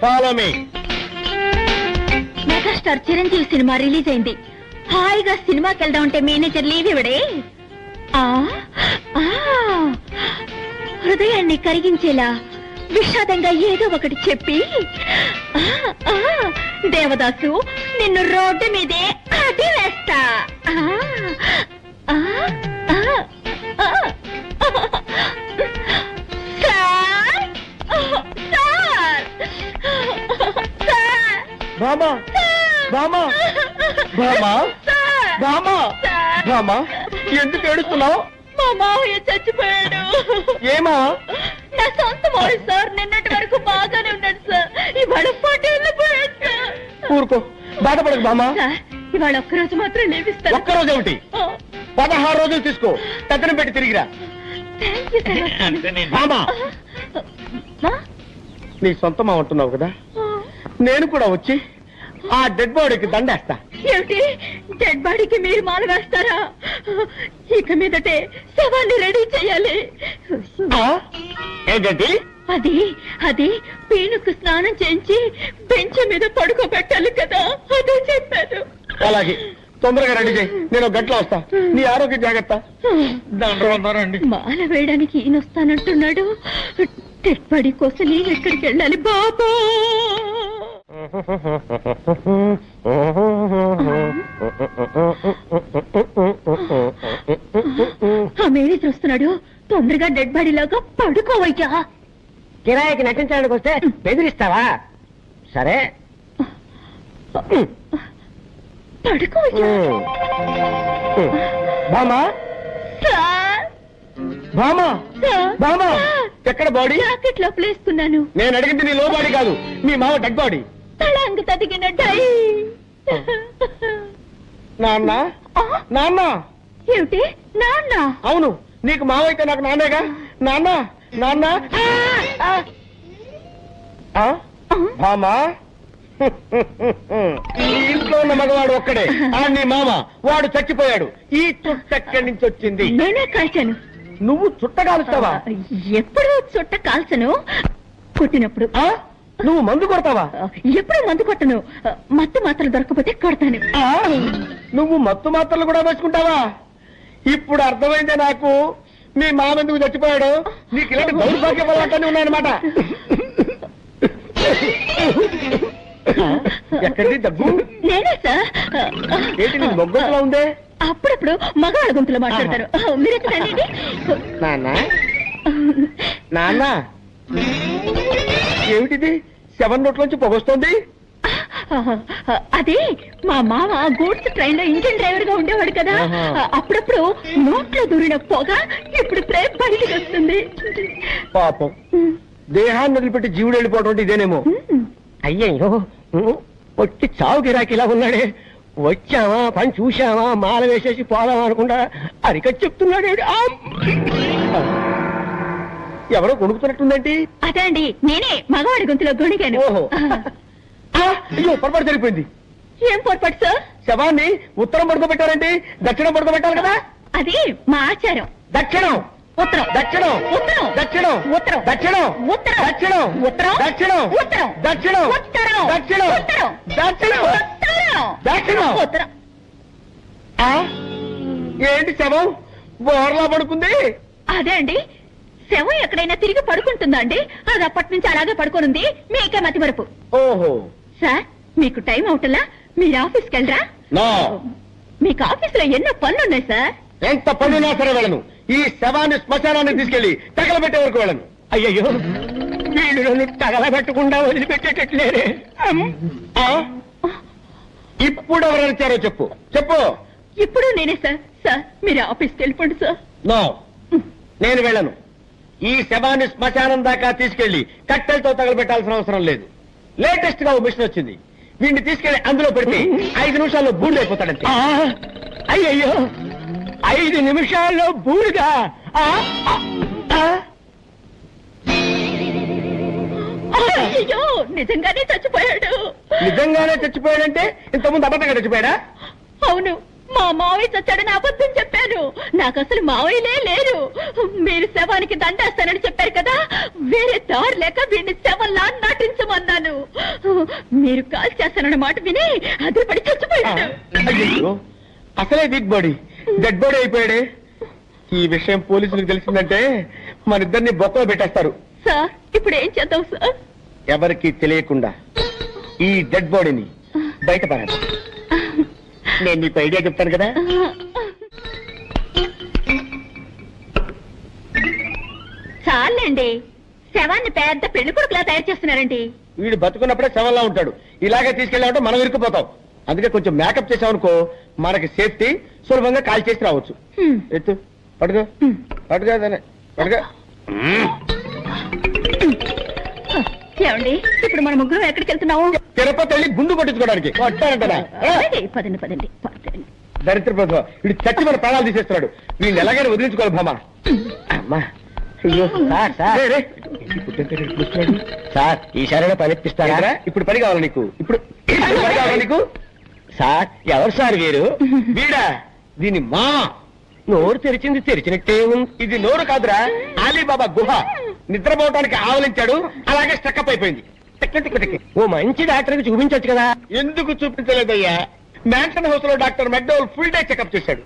Follow me. Megastar Chiranjeevi cinema release అయింది. హాయిగా సినిమాకి వెళ్దాం అంటే మేనేజర్ లీవ్ ఇవ్వడే. హృదయాన్ని కరిగించేలా విషాదంగా ఏదో ఒకటి చెప్పి దేవదాసు నిన్ను రోడ్డు మీదే అడి వేస్తా. బామా బామా బామా బామా బామా ఎందుకు ఏడుస్తున్నావు? మా మావయ్య చచ్చిపోయాడు. ఏమా? నా సొంత మావయ్య సార్. నిన్నటి వరకు బాగానే ఉన్నాడు సార్. ఇవాళ పటేళ్ళు పోయాడు సార్. ఊరుకో, బాధపడకు బామా. ఇవాళ ఒక్కరోజు మాత్రం లేవిస్తాను. ఒక్కరోజు ఏమిటి? 16 రోజులు తీసుకో, తగ్గన పెట్టి తిరిగిరా. బామా నీ సొంతమా ఉంటున్నావు కదా, నేను కూడా వచ్చి ఆ డెడ్ బాడీకి దండేస్తా. ఏమిటి? డెడ్ బాడీకి మీరు మాల వేస్తారా? ఇక మీదటే శవాన్ని రెడీ చేయాలి. ఏంటంటే అది అది పీనుకు స్నానం చేయించి బెంచ్ మీద పడుకోబెట్టాలి కదా, అదే చెప్పాను. అలాగే తొందరగా రెడీ చేయి, నేను గంటలో వస్తా. నీ ఆరోగ్య జాగ్రత్త. దండండి. మాల వేయడానికి ఈయన వస్తానంటున్నాడు. డెడ్ బాడీ కోసం నేను ఎక్కడికి వెళ్ళాలి బాబా? ఆ మేనేజర్ వస్తున్నాడు. తొందరగా డెడ్ బాడీ లాగా పడుకోవయ్యా. కిరాయికి నటించడానికి వస్తే బెదిరిస్తావా? సరే పడుకోవయ్యా. బామా బామా బామా ఎక్కడ బాడీ? జాకెట్ లోపల వేసుకున్నాను. నేను అడిగింది నీ లో బాడీ కాదు, మీ మావ డెడ్ బాడీ. తళంగు తదిగిన డై. నాన్న నాన్న. ఏమిటి నాన్న? అవును, నీకు మావ అయితే నాకు నాన్నేగా. నాన్న నాన్న. బామా ఈ ఇంట్లో ఉన్న మగవాడు ఒక్కడే, నీ మామ. వాడు చచ్చిపోయాడు. ఈ చుట్ట ఎక్కడి నుంచి వచ్చింది? నేనే కాల్చాను. నువ్వు చుట్ట కాలుస్తావా? ఎప్పుడు చుట్ట కాల్చను, కొట్టినప్పుడు. నువ్వు మందు కొడతావా? ఎప్పుడు మందు కొట్టను. మత్తు మాత్రలు దొరకపోతే కొడతాను. నువ్వు మత్తు మాత్రలు కూడా వేసుకుంటావా? ఇప్పుడు అర్థమైందే నాకు మీ మామ ఎందుకు చచ్చిపోయాడు. నీకు ఇలాంటి దౌర్భాగ్య పదార్థాన్ని ఉన్నాయన్నమాట. ఎక్కడిది దగ్గు? నేనే సార్. ఏంటి నీ మొగ్గలా ఉందే? అప్పుడప్పుడు మగవాళ్ళ గొంతులో మాట్లాడతారు. మీరెక్కడండి? నాన్న నాన్న ఏమిటిది? 7 నోట్లోంచి పొగొస్తోంది. అదే మా మామ గూడ్స్ ట్రైన్ లో ఇంజిన్ డ్రైవర్ గా ఉండేవాడు కదా. అప్పుడప్పుడు నోట్లో దూరిన పొగ ఇప్పుడు ప్రేమ్ బయటికి వస్తుంది. పాపం, దేహాన్ని వదిలిపెట్టి జీవుడు వెళ్ళిపోవడం ఇదేనేమో. అయ్యయ్యో, వచ్చి చావు గిరాకి ఇలా ఉన్నాడే. వచ్చావా, పని చూశావా, మాల వేసేసి పోదాం అనుకుంటా అరికట్ చెప్తున్నాడు. ఎవరో కొనుక్కుతున్నట్టుందేంటి? అదే అండి, నేనే మగవాడి గొంతులో గొణిగాను. ఓహో, అయ్యో పొరపాటు జరిగిపోయింది. ఏం పొరపాటు సార్? శవాన్ని ఉత్తరం పడుకోబెట్టారంటే దక్షిణం పడుకోబెట్టాలి కదా. అది మా ఆచారం. దక్షిణం ఉత్తరం దక్షిణం ఉత్తరం దక్షిణం ఉత్తరం దక్షిణం ఉత్తరం దక్షిణం ఉత్తరం దక్షిణం ఉత్తరం దక్షిణం ఉత్తరం దక్షిణం ఉత్తరం దక్షిణం ఉత్తరం దక్షిణం ఉత్తరం. ఏంటి శవం బోర్లా పడుకుంది? అదే అండి, శవం ఎక్కడైనా తిరిగి పడుకుంటుందా అండి? అది అప్పటి నుంచి అలాగే పడుకోనుంది. మీకే మతి మరుపు. ఓహో సార్, మీకు టైం అవుతుందా? మీరు ఆఫీస్కి వెళ్ళరా? మీకు ఆఫీస్ లో ఎన్నో పనులున్నాయి సార్. ఎంత పనున్నా సరే వెళ్ళను. ఈ శవాన్ని శ్మశానానికి తీసుకెళ్లి తగలబెట్టే వరకు వెళ్ళను. అయ్యయ్యో, నేను తగలబెట్టకుండా వదిలిపెట్టేటట్లేరే. ఇప్పుడు ఎవరు ఇచ్చారో చెప్పు చెప్పు. ఇప్పుడు నేనే సార్. సార్, మీరు ఆఫీస్కి వెళ్ళిపోండి సార్. నో, నేను వెళ్ళను. ఈ శవాన్ని శ్మశానం దాకా తీసుకెళ్లి కట్టెలతో తగలబెట్టాల్సిన అవసరం లేదు. లేటెస్ట్ గా ఓ మిషన్ వచ్చింది. వీడిని తీసుకెళ్లి అందులో పెడితే 5 నిమిషాల్లో బూడిదైపోతాడంతే. అయ్యయ్యో, 5 నిమిషాల్లో బూడిదా? అయ్యో, నిజంగానే చచ్చిపోయాడు. నిజంగానే చచ్చిపోయాడంటే ఇంతకుముందు అబద్ధంగా చచ్చిపోయాడా? అవును, మా మావయ్య చచ్చాడని అబద్ధం చెప్పాను. నాకు అసలు మావయ్యలే లేరు. మీరు శవానికి దండేస్తానని చెప్పారు కదా, వేరే దారి లేక వీడిని శవంలా నటించమన్నాను. మీరు కాల్ చేస్తానన్న మాట విని అదిపడి చచ్చిపోయాడు. అయ్యో, అసలే వీక్ బాడీ డెడ్ బాడీ అయిపోయాడే. ఈ విషయం పోలీసులకు తెలిసిందంటే మన ఇద్దరిని బొక్కలో పెట్టేస్తారు. సార్ ఇప్పుడు ఏం చేద్దాం సార్? ఎవరికి తెలియకుండా ఈ డెడ్ బాడీని బయట పడాలి. నేను నీకు ఐడియా చెప్తాను కదా. చాలండి, శవాన్ని పెద్ద పెళ్లి కొడుకులా తయారు చేస్తున్నారండి. వీడు బతుకున్నప్పుడే శవంలా ఉంటాడు. ఇలాగే తీసుకెళ్ళామంటే మనం ఇరుక్కుపోతాం. అందుకే కొంచెం మేకప్ చేసామనుకో మనకి సేఫ్టీ, సులభంగా కాల్ చేసి రావచ్చు. ఎత్తు, పడుకో పడుకో పడుకో. ఏమండి, ఇప్పుడు మన ముగ్గురు ఎక్కడికి వెళ్తున్నాము? తిరుపతి వెళ్ళి గుండు కొట్టించుకోవడానికి. వస్తానంటనా? పదండి పదండి పదండి. దరిద్ర ప్రభు, వీడు చచ్చి మన ప్రాణాలు తీసేస్తున్నాడు. వీడిని ఎలాగైనా వదిలించుకోవాలి భామా. అమ్మా, అయ్యో సార్ సార్ సార్, ఈసారైనా పని ఇప్పిస్తారా? ఇప్పుడు పని కావాలి నీకు. ఇప్పుడు పని కావాలి నీకు. సార్, ఎవరు సార్ వీరు? వీడా? దీని మా నోరు తెరిచింది తెరిచినట్టే ఉంది. ఇది నోరు కాదురా, అలీబాబా గుహ. నిద్రపోవటానికి ఆవలించాడు, అలాగే స్టక్అప్ అయిపోయింది. ఓ మంచి డాక్టర్ కి చూపించొచ్చు కదా. ఎందుకు చూపించలేదయ్యా? మ్యాన్షన్ హౌస్ లో doctor McDowell full day checkup చేశాడు.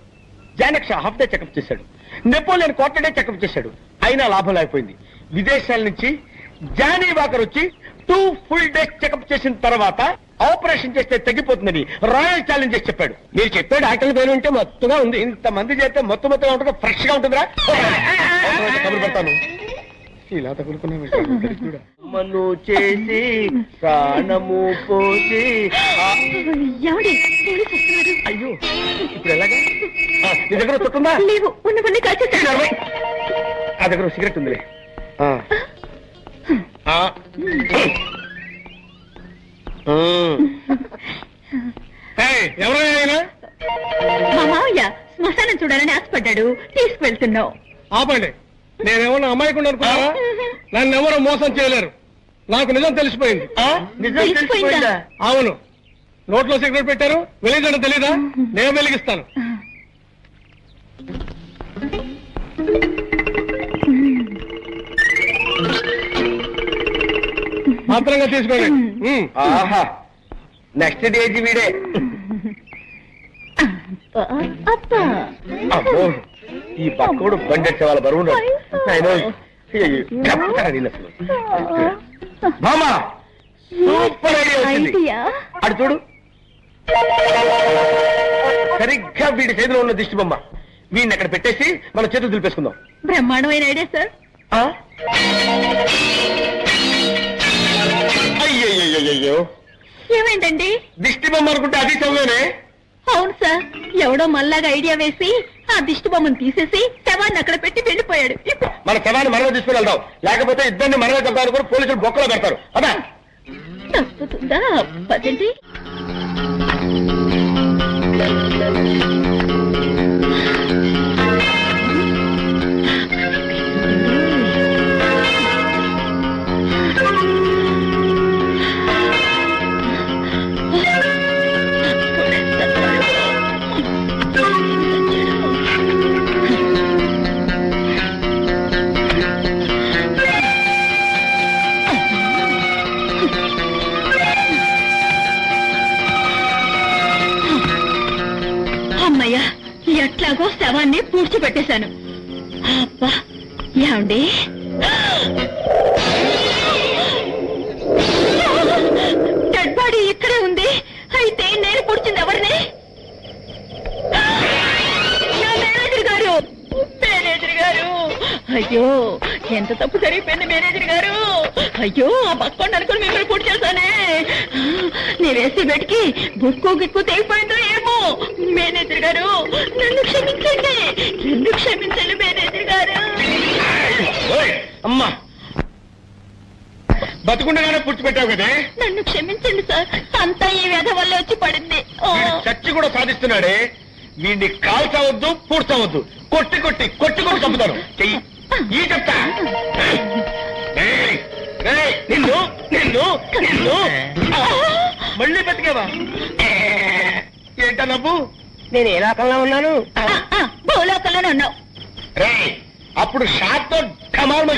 జానక్ష హాఫ్ డే చెకప్ చేశాడు. నెపోలియన్ క్వార్టర్ డే చెకప్ చేశాడు. అయినా లాభం లేకపోయింది. విదేశాల నుంచి జానీ వాకర్ వచ్చి 2 full days చెకప్ చేసిన తర్వాత ఆపరేషన్ చేస్తే తగ్గిపోతుందని రాయల్ ఛాలెంజ్ చేసి చెప్పాడు. మీరు చెప్పే డాక్టర్ పేరు ఉంటే మొత్తగా ఉంది. ఇంతమంది చేస్తే మొత్తం ఉంటుంది, ఫ్రెష్ గా ఉంటుందిరా. కబురు పెడతాను. ఇలా తగులుకున్నాను చేసి ప్రాణము పోసి. అయ్యో, ఇప్పుడు ఎలాగా? నీ దగ్గర చుట్టుందా? లేవు, ఉన్నవన్నీ కాల్చేస్తాను. ఆ దగ్గర సిగరెట్ ఉందిలే. ఎవరైనా మా మావయ్య శ్మశానం చూడాలని ఆశపడ్డాడు, తీసుకువెళ్తున్నావు. ఆపండి. నేనేమన్నా అమ్మాయికుండా అనుకున్నారా? నన్ను ఎవరో మోసం చేయలేరు. నాకు నిజం తెలిసిపోయింది. తెలిసిపోయిందా? అవును. నోట్లో సిగరెట్ పెట్టారు, వెలిగించడం తెలీదా? నేను వెలిగిస్తాను. మాత్రంగా తీసుకోండి. ఆహా, నెక్స్ట్ డేజ్ వీడే. అమ్మో, ఈ పక్కడు బండెట్టే వాళ్ళ బరువు మామా. Super idea. అటు చూడు, సరిగ్గా వీడి చేతిలో ఉన్న దిష్టి బొమ్మ. వీడిని అక్కడ పెట్టేసి మన చేతులు దులిపేసుకుందాం. బ్రహ్మాండమైన ఐడియా సార్. అయ్యో, ఏమైందండి? దిష్టి బొమ్మ అనుకుంటే అది చదివేనే. అవును సార్, ఎవడో మళ్ళాగా ఐడియా వేసి ఆ దిష్టి బొమ్మను తీసేసి శవాన్ని అక్కడ పెట్టి వెళ్ళిపోయాడు. మన శవాన్ని మనమే తీసుకుని వెళ్దాం, లేకపోతే ఇద్దరిని మనమే చంపాలని కూడా పోలీసులు బొక్కలో పెడతారు. అదా తప్పుతుందా? పదండి. అమ్మయ్యా, ఎట్లాగో శవాన్ని పూడ్చిపెట్టేశాను. అబ్బా, ఏమండి? డెడ్ బాడీ ఇక్కడే ఉంది. అయితే నేను పూడ్చింది ఎవరిని? మేనేజర్ గారు, మేనేజర్ గారు! అయ్యో, ఎంత తప్పు జరిగిపోయింది మేనేజర్ గారు. అయ్యో, ఆ పక్కండి అనుకుని మిమ్మల్ని పూర్తి చేశానే. నేనేసి బెట్కి బుక్కు గిక్కు తెగిపోయిందో ఏమో. మేనేజర్ గారు, నన్ను క్షమించండి. నన్ను క్షమించండి మేనేజర్ గారు. అమ్మా, బతుకుండగానే పూడ్చిపెట్టావు కదే. నన్ను క్షమించండి సార్, అంతా ఈ వ్యధ వల్ల వచ్చి పడింది. చచ్చి కూడా సాధిస్తున్నాడే. వీడిని కాల్చవద్దు, పూడ్చవద్దు. కొట్టి కొట్టి కొట్టి కొట్టి చంపుతాను. చెయ్యి ఈ చెప్తా. నిన్ను నిన్ను నిన్ను మళ్ళీ బతికేవా? ఏంటా నవ్వు? నేను ఏ లోకంలో ఉన్నాను? భూలోకంలోనే ఉన్నావు. అప్పుడు షాట్ తో కమాల్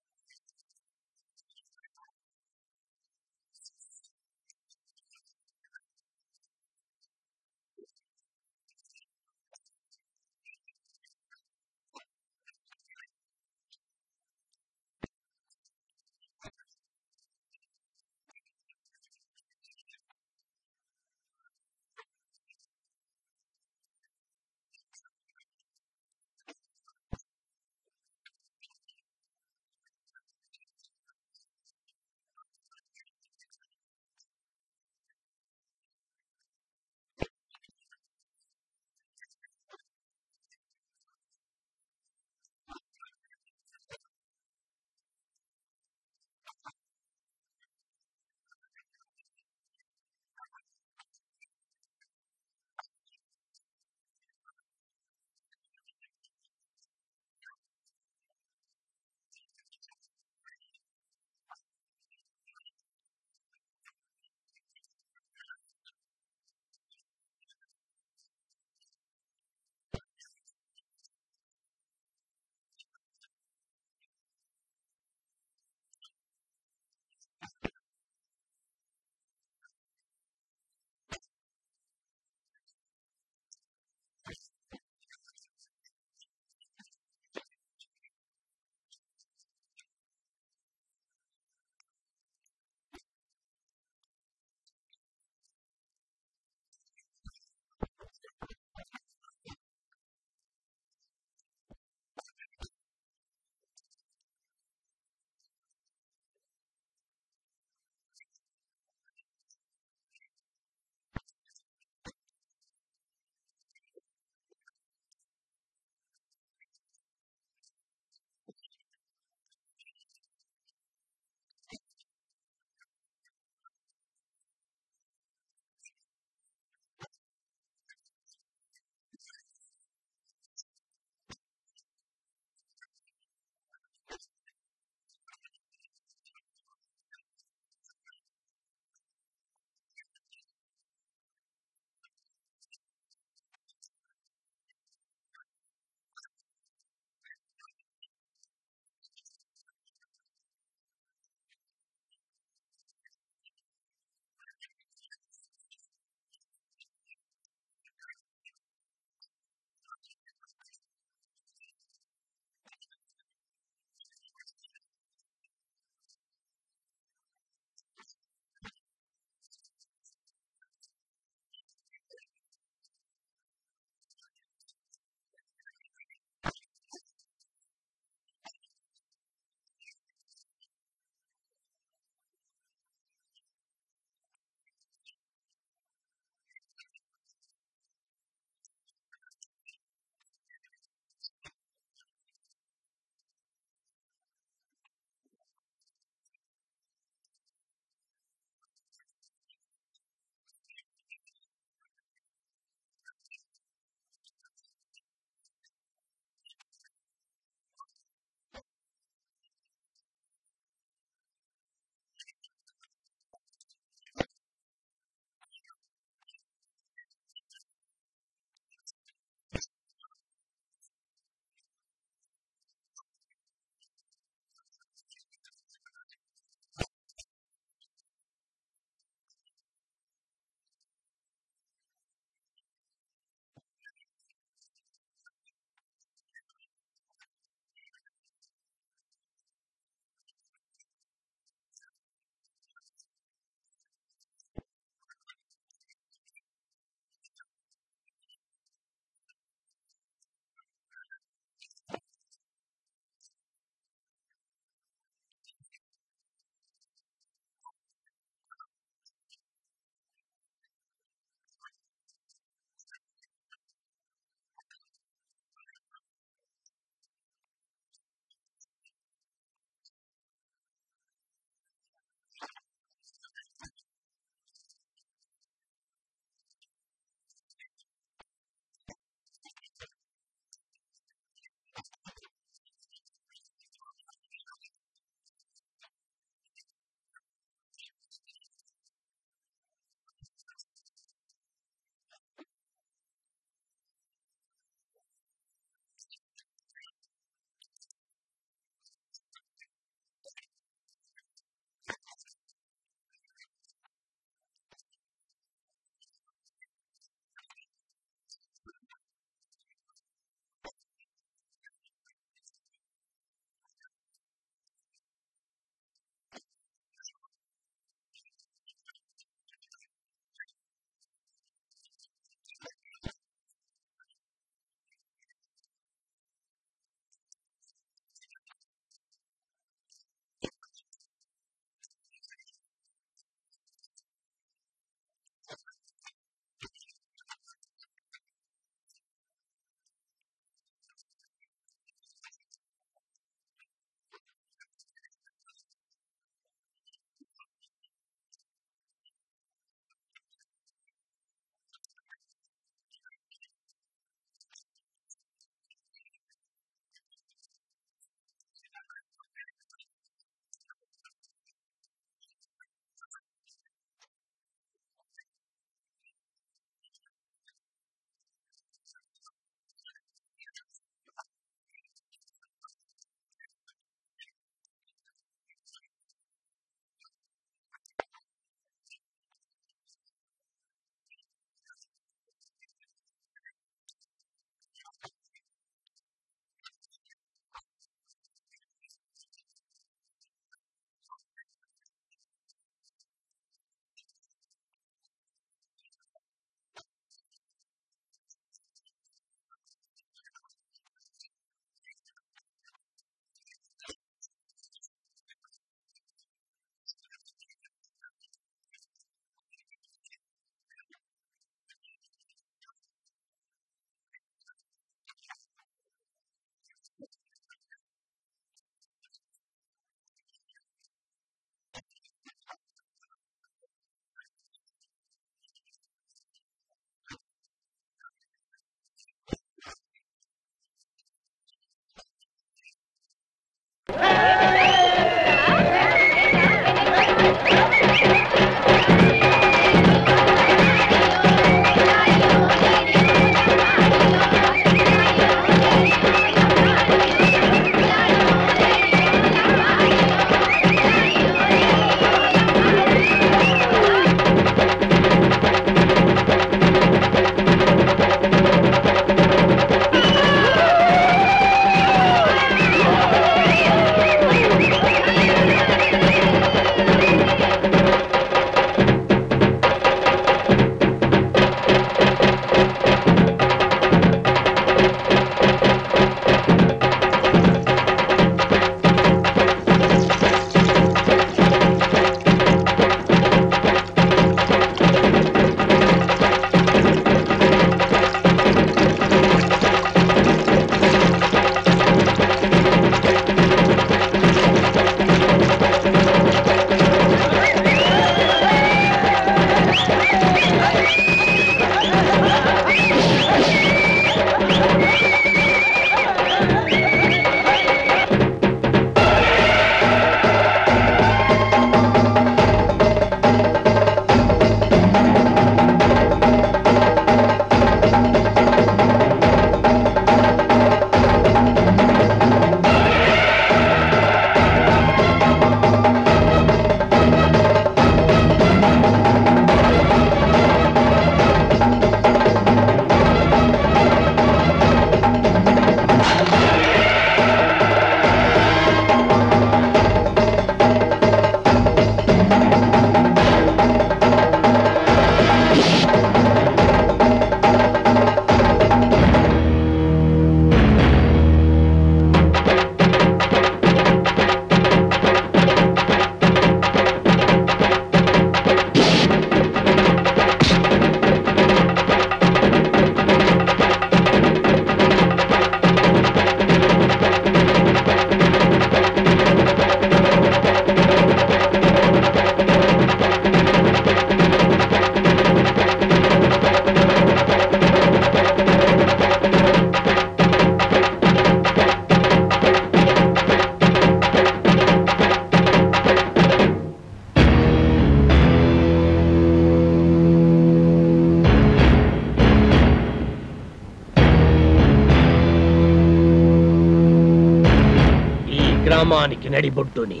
గ్రామానికి నడిబొడ్డుని,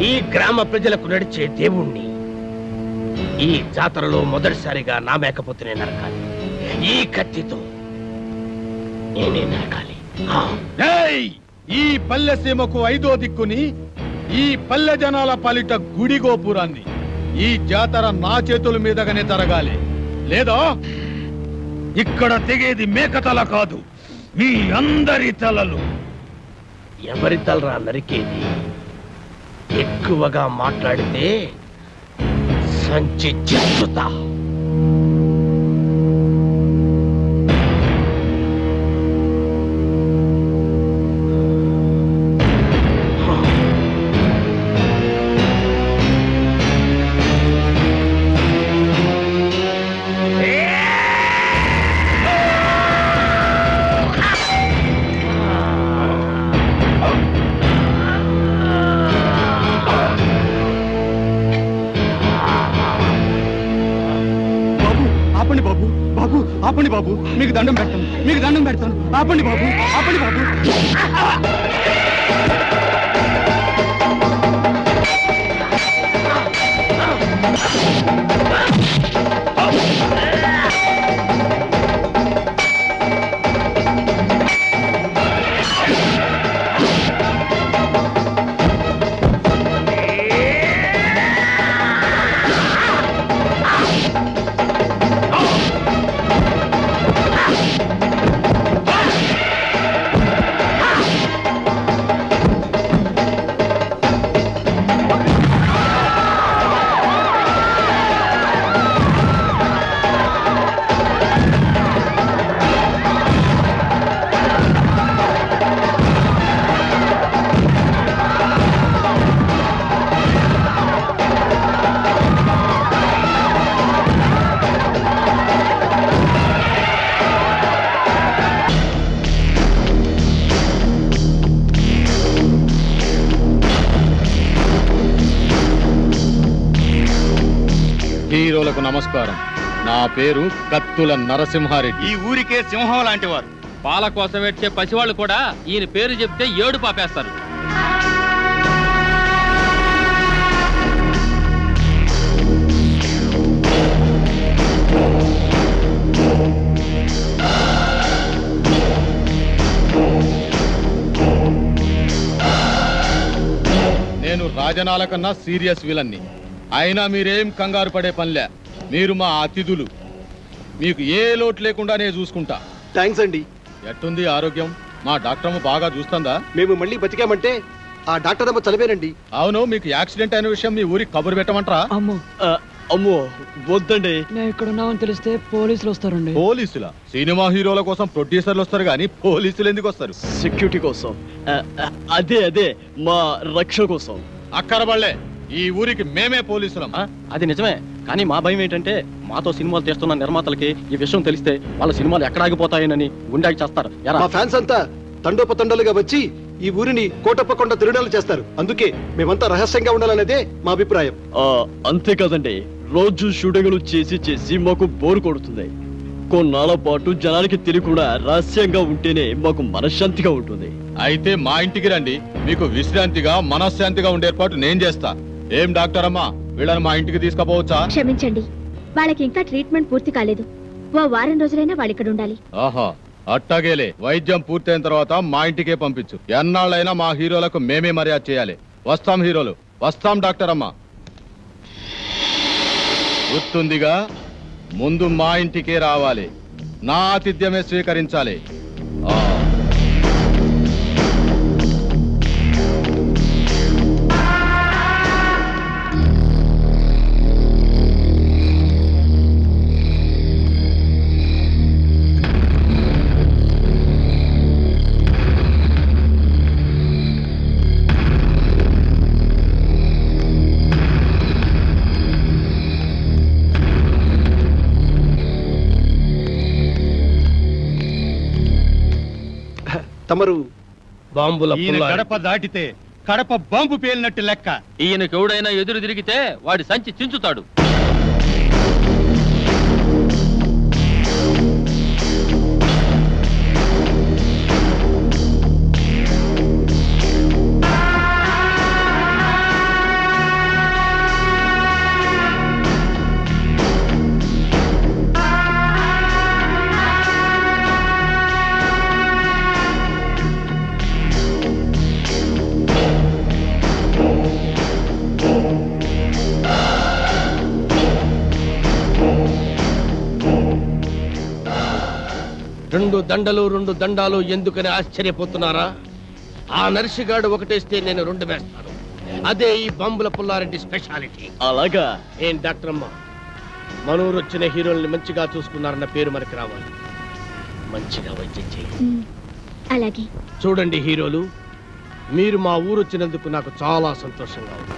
ఈ గ్రామ ప్రజలకు నడిచే దేవుణ్ణి ఈ జాతరలో మొదటిసారిగా నా మేకపోతేనే నరకాలి. ఈ కత్తితో నేనే నరకాలి. ఈ పల్లె సీమకు 5వ దిక్కుని, ఈ పల్లె జనాల పాలిట గుడి గోపురాన్ని ఈ జాతర నా చేతుల మీదగానే జరగాలి. లేదా ఇక్కడ తెగేది మేకతల కాదు, మీ అందరి తలలు. ఎవరి తలరా నరికేది? ఎక్కువగా మాట్లాడితే సంచి చెత్తుతా. ఆపండి బాబు, మీకు దండం పెడతాను, మీకు దండం పెడతాను. ఆపండి బాబు, ఆపండి బాబు. హీరోలకు నమస్కారం. నా పేరు కత్తుల నరసింహారెడ్డి. ఈ ఊరికే సింహం లాంటి వారు. పాల కోసం వచ్చే పసివాళ్ళు కూడా ఈయన పేరు చెప్తే ఏడు పాపేస్తారు. నేను రాజనాల కన్నా సీరియస్ విలన్ని. అయినా మీరేం కంగారు పడే పనిలే. మీరు మా అతిథులు. మీకు ఏ లోటు లేకుండా నేను చూసుకుంటా. థ్యాంక్స్ అండి. ఎట్టుంది ఆరోగ్యం? మా డాక్టర్ము బాగా చూస్తుందా? మేము మళ్ళీ బతికామంటే ఆ డాక్టర్ అమ్మ చదివేనండి. అవును, మీకు యాక్సిడెంట్ అయిన విషయం మీ ఊరికి కబురు పెట్టమంటారా? అమ్మో వద్దండి. నేను ఇక్కడ ఉన్నామని తెలిస్తే పోలీసులు వస్తారండి. పోలీసులా? సినిమా హీరోల కోసం ప్రొడ్యూసర్లు వస్తారు కానీ పోలీసులు ఎందుకు వస్తారు? సెక్యూరిటీ కోసం. అదే మా రక్షణ కోసం. అక్కరబళ్ళే, ఈ ఊరికి మేమే పోలీసులం. అది నిజమే, కానీ మా భయం ఏంటంటే మాతో సినిమాలు తీస్తున్న నిర్మాతలకి ఈ విషయం తెలిస్తే వాళ్ళ సినిమాలు ఎక్కడ ఆగిపోతాయని గుండాకి చేస్తారు. మా ఫ్యాన్స్ అంతా తండోపతండాలుగా వచ్చి ఈ ఊరిని కోటప్పకొండ తిరునాలు చేస్తారు. అందుకే మేమంతా రహస్యంగా ఉండాలనేదే మా అభిప్రాయం. అంతేకాదండి, రోజు షూటింగ్లు చేసి మాకు బోరు కొడుతుంది. కొన్నాళ్ళ పాటు జనానికి తెలియకుండా రహస్యంగా ఉంటేనే మాకు మనశ్శాంతిగా ఉంటుంది. అయితే మా ఇంటికి రండి, మీకు విశ్రాంతిగా మనశ్శాంతిగా ఉండే ఏర్పాటు నేను చేస్తా. ఏం డాక్టర్ అమ్మా, వీళ్ళని మా ఇంటికి తీసుకుపోవచ్చా? క్షమించండి, వాళ్ళకి ఇంకా ట్రీట్మెంట్ పూర్తి కాలేదు. ఓ వారం రోజులైనా వాళ్ళు ఇక్కడ ఉండాలి. ఆహా, అట్టాగేలే. వైద్యం పూర్తయిన తర్వాత మా ఇంటికే పంపించు. ఎన్నాళ్ళైనా మా హీరోలకు మేమే మర్యాద చేయాలి. వస్తాం హీరోలు, వస్తాం డాక్టర్ అమ్మా. గుర్తుందిగా, ముందు మా ఇంటికే రావాలి, నా ఆతిథ్యమే స్వీకరించాలి. తమరు బాంబుల గడప దాటితే కడప బాంబు పేలినట్టు లెక్క. ఈయనకు ఎవడైనా ఎదురు తిరిగితే వాడి సంచి చించుతాడు. దండలు 2 దండాలు ఎందుకని ఆశ్చర్యపోతున్నారా? ఆ నర్సిగాడు ఒకటేస్తే నేను 2 వేస్తాను. అదే ఈ బాంబుల పుల్లారెడ్డి స్పెషాలిటీ. అలాగా? ఏం డాక్టర్ అమ్మా, మనూరు వచ్చిన హీరోల్ని మంచిగా చూసుకున్నారన్న పేరు మనకి రావాలి. మంచిగా వైద్యం చేయండి. అలాగే. చూడండి హీరోలు, మీరు మా ఊరు వచ్చినందుకు నాకు చాలా సంతోషంగా ఉంది.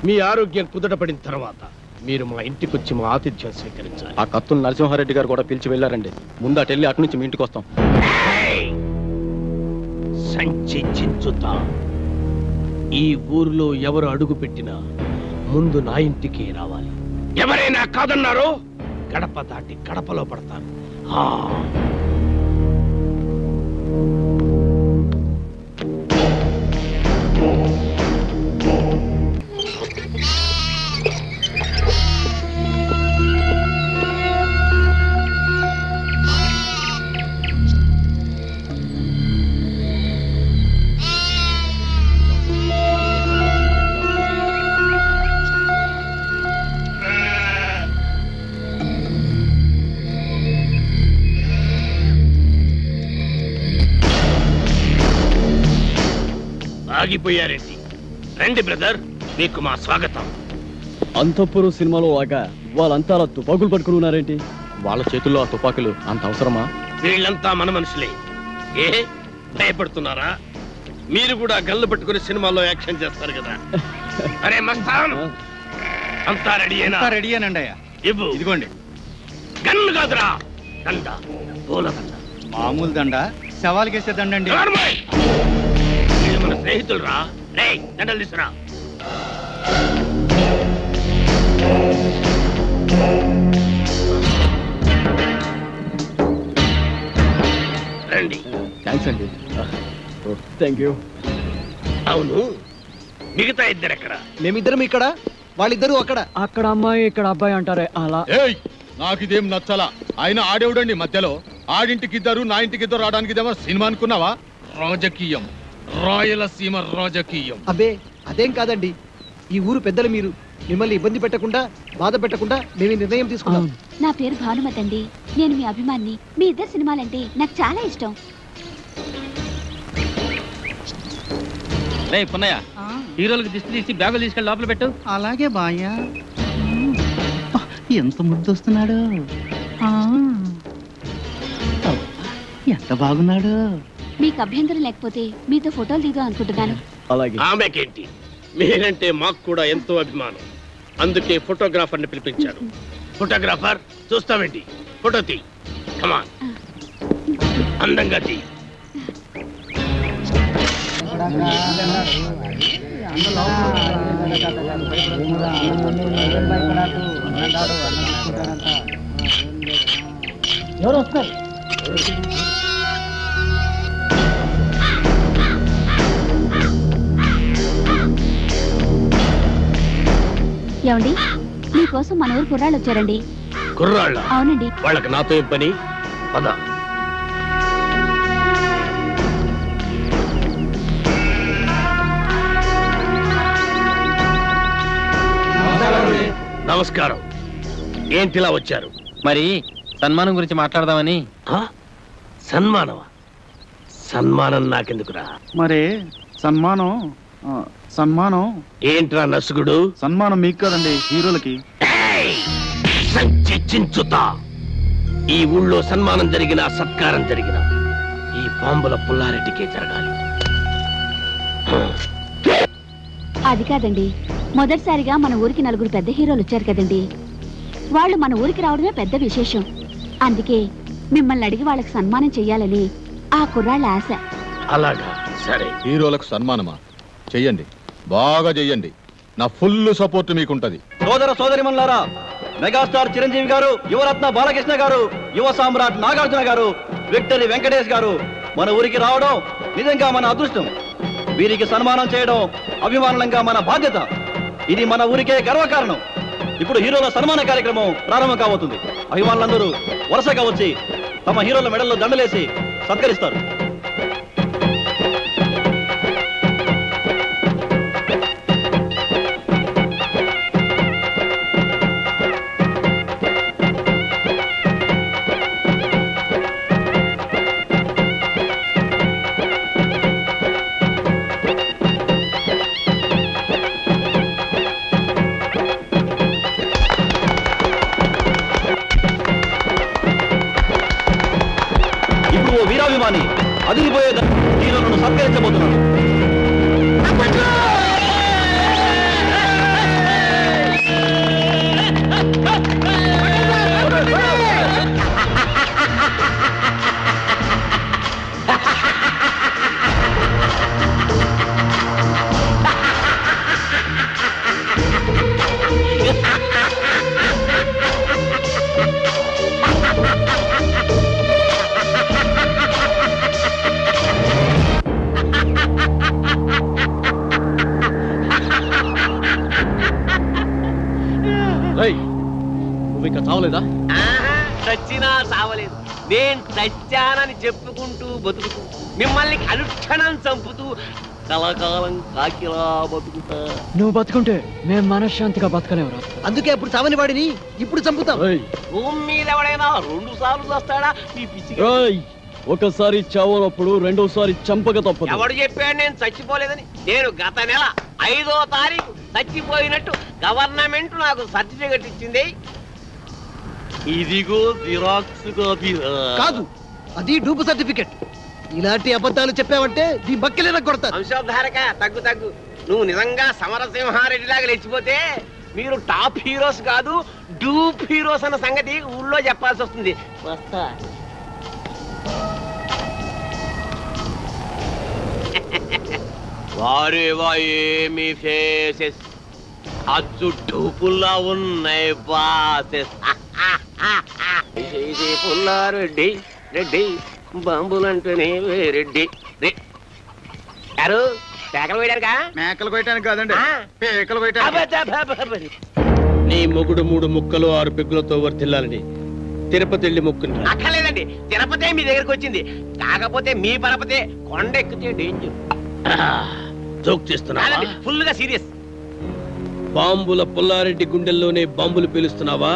మీ ఆరోగ్యం కుదటపడిన తర్వాత మీరు మా ఇంటికి వచ్చి మా ఆతిథ్యం స్వీకరించాలి. ఆ కత్తులు నరసింహారెడ్డి గారు కూడా పిలిచి వెళ్ళారండి. ముందు అటు వెళ్ళి అటు నుంచి మీ ఇంటికి వస్తాం. సంచి చించుతా. ఈ ఊరిలో ఎవరు అడుగు పెట్టినా ముందు నా ఇంటికి రావాలి. ఎవరైనా కాదన్నారో గడప దాటి గడపలో పడతారు. ఆగిపోయారండి. రండి బ్రదర్, మీకు మా స్వాగతం. అంతఃపురం సినిమాలో లాగా వాళ్ళంతా అలా తుపాకులు పట్టుకుని ఉన్నారేంటి? వాళ్ళ చేతుల్లో ఆ తుపాకులు అంత అవసరమా? వీళ్ళంతా మన మనుషులే. ఏ భయపడుతున్నారా? మీరు కూడా గన్లు పట్టుకుని సినిమాలో యాక్షన్ చేస్తారు కదా. అరే మస్తాన్, అంతా రెడీయేనా? రెడీయేనండి అయ్యా. ఇవ్వు. ఇదిగోండి. గన్ను కాదురా, దండ, పూల దండ. మామూలు దండ, సవాల్కేసే దండండి. వీళ్ళు మన స్నేహితులు రా. రే, దండలు తీసురా. రండి. థ్యాంక్స్ అండి. Thank you. అవును, మిగతా ఇద్దరు ఎక్కడ? మేమిద్దరం ఇక్కడ, వాళ్ళిద్దరూ అక్కడ. అక్కడ అమ్మాయి ఇక్కడ అబ్బాయి అంటారే అలా. నాకు ఇదేం నచ్చలా. ఆయన ఆడేవుడండి మధ్యలో. ఆడింటికిద్దరు నా ఇంటికిద్దరు రావడానికి ఇదేమో సినిమా అనుకున్నావా? రాజకీయం, రాయలసీమ రాజకీయం. అబ్బే అదేం కాదండి. ఈ ఊరు పెద్దలు మీరు. మిమ్మల్ని ఇబ్బంది పెట్టకుండా, బాధ పెట్టకుండా మేము నిర్ణయం తీసుకున్నాం. నా పేరు భానుమతి అండి. నేను మీ అభిమాని. మీ ఇద్దరు సినిమాలంటే నాకు చాలా ఇష్టం. రే పున్నయ్య, హీరోలకు దిష్టి తీసి బ్యాగులు తీసుకెళ్ళి లోపల పెట్టు. అలాగే బాయ్యా. ఎంత ముద్దు వస్తున్నాడు, ఎంత బాగున్నాడు. మీకు అభ్యంతరం లేకపోతే మీతో ఫోటోలు దిగుదాం అనుకుంటున్నాను. ఆమెకేంటి, మీరంటే మాకు కూడా ఎంతో అభిమానం. అందుకే ఫోటోగ్రాఫర్ ని పిలిపించారు. ఫోటోగ్రాఫర్, చూస్తావేంటి? ఫోటో తీ. కమాన్, అందంగా తీ. ఎవరు వస్తారు? ఏమండి, మీకోసం మన ఊరు కుర్రాళ్ళు వచ్చారండి. కుర్రాళ్ళ? అవునండి. వాళ్ళకి నాతో ఏం పని? పద. నమస్కారం. ఏంటిలా వచ్చారు? మరి సన్మానం గురించి మాట్లాడదామని. సన్మానమా? సన్మానం నాకెందుకురా? మరి సన్మానం సన్మానం ఏంట్రా నసుగుడు? సన్మానం మీకు కదండి, హీరోలకి. చించుతా. ఈ ఊళ్ళో సన్మానం జరిగినా సత్కారం జరిగినా ఈ బాంబుల పుల్లారెడ్డికే జరగాలి. అది కాదండి, మొదటిసారిగా మన ఊరికి 4 పెద్ద హీరోలు వచ్చారు కదండి. వాళ్ళు మన ఊరికి రావడమే పెద్ద విశేషం. అందుకే మిమ్మల్ని అడిగి వాళ్ళకి సన్మానం చెయ్యాలని ఆ కుర్రాళ్ళ ఆశ. అలాగా, సరే. హీరోలకు సన్మానమా? చెయ్యండి, బాగా చెయ్యండి. నా ఫుల్ సపోర్ట్ మీకుంటది. సోదర సోదరిమణులారా, మెగాస్టార్ చిరంజీవి గారు, యువరత్న బాలకృష్ణ గారు, యువ సామ్రాట్ నాగార్జున గారు, విక్టరీ వెంకటేష్ గారు మన ఊరికి రావడం నిజంగా మన అదృష్టం. వీరికి సన్మానం చేయడం అభిమానంగా మన బాధ్యత. ఇది మన ఊరికే గర్వకారణం. ఇప్పుడు హీరోల సన్మాన కార్యక్రమం ప్రారంభం కాబోతుంది. అభిమానులందరూ వరుసగా వచ్చి తమ హీరోల మెడల్లో దండలేసి సత్కరిస్తారు. నువ్వు ఇంకా చావలేదా? చచ్చినా చావలేదు. నేను చచ్చానని చెప్పుకుంటూ బతుకుతూ మిమ్మల్ని అనుక్షణం చంపుతూ కలకాలం కాకిలా బతుకుతా. నువ్వు బతుకుంటే మేము మనశ్శాంతిగా బతకలేవురా. అందుకే అప్పుడు చావని వాడిని ఇప్పుడు చంపుతాం. భూమి మీద ఎవడైనా 2 సార్లు వస్తాడా? ఈ పిచ్చి ఒకసారి చావనప్పుడు రెండోసారి చంపక తప్పదు. ఎవడు చెప్పాడు నేను చచ్చిపోలేదని? నేను గత నెల 5వ తారీఖు చచ్చిపోయినట్టు గవర్నమెంట్ నాకు సర్టిఫికెట్ ఇచ్చింది. ఇదిగో జిరాక్స్ కాపీ. కాదు, అది డూపు సర్టిఫికెట్. ఇలాంటి అబద్ధాలు చెప్పావంటే నీ బక్కెలేనా కొడతారు. వంశోద్ధారక తగ్గు తగ్గు. నువ్వు నిజంగా సమరసింహారెడ్డిలాగా లేచిపోతే మీరు టాప్ హీరోస్ కాదు డూప్ హీరోస్ అన్న సంగతి ఊళ్ళో చెప్పాల్సి వస్తుంది. వస్తా. వారేవా ఏమి ఫేసెస్, అచ్చు డూపుల్లా ఉన్నాయి బాసెస్. పుల్లారెడ్డి రెడ్డి బాంబులంటేనే రెడ్డి గారు కేకలు వేయడానికా? మేకలు కొయ్యడానికి కాదండి, పేకలు కొయ్యడానికి. నీ మొగుడు 3 ముక్కలు 6 పెగ్గులతో వర్తిల్లాలని తిరుపతి వెళ్ళి మొక్కుంటా. అక్కర్లేదండి, తిరుపతే మీ దగ్గరకు వచ్చింది. కాకపోతే మీ పరపతే కొండ ఎక్కితే డేంజర్. జోక్ చేస్తున్నావా? ఫుల్ గా సీరియస్. బాంబుల పుల్లారెడ్డి గుండెల్లోనే బాంబులు పేలుస్తున్నావా?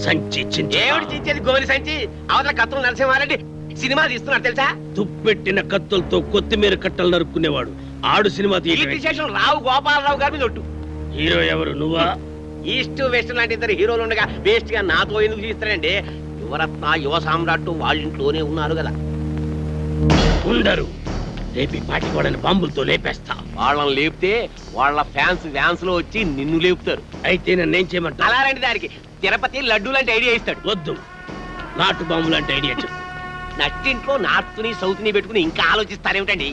సంచి ఏమిటి చించేది? గోలి సంచి. అవతల కత్తులు నరసింహారెడ్డి సినిమా తీస్తున్నారు తెలుసా? తుప్పెట్టిన కత్తులతో కొత్తిమీర కట్టలు నరుక్కునేవాడు ఆడు సినిమా తీయడం. రావు గోపాలరావు గారి మీద ఒట్టు. హీరో ఎవరు? నువ్వా? ఈస్ట్ వెస్ట్ లాంటి 2 హీరోలు ఉండగా వేస్ట్ గా నాతో ఎందుకు తీస్తారండి? యువరత్న యువ సామ్రాట్టు వాళ్ళ ఇంట్లోనే ఉన్నారు కదా. ఉండరు. రేపి పాటికోడని బాంబులతో లేపేస్తా. వాళ్ళని లేపితే వాళ్ళ ఫ్యాన్స్ లో వచ్చి నిన్ను లేపుతారు. అయితే నన్నేం చేయమంటా? అలా రండి దానికి. తిరుపతి లడ్డు లాంటి ఐడియా ఇస్తాడు. వద్దు, నాటు బాంబు లాంటి ఐడియా చెప్పు. నట్టింట్లో నార్త్ ని సౌత్ ని పెట్టుకుని ఇంకా ఆలోచిస్తారేమిటండి?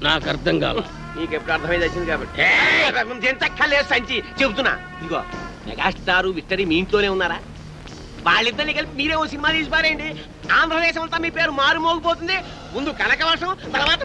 నాకు అర్థం కాదు. నీకు ఎప్పుడు అర్థమైంది వచ్చింది కాబట్టి ఎంతక్కర్లేదు సంచి చెబుతున్నా. ఇదిగో మెగాస్టార్ విక్టరీ మీ ఇంట్లోనే ఉన్నారా? వాళ్ళిద్దరిని కలిపి మీరే ఓ సినిమా తీసి పారేయండి. ఆంధ్రదేశం అంతా మీ పేరు మారు మోగిపోతుంది. ముందు కనకవర్షం, తర్వాత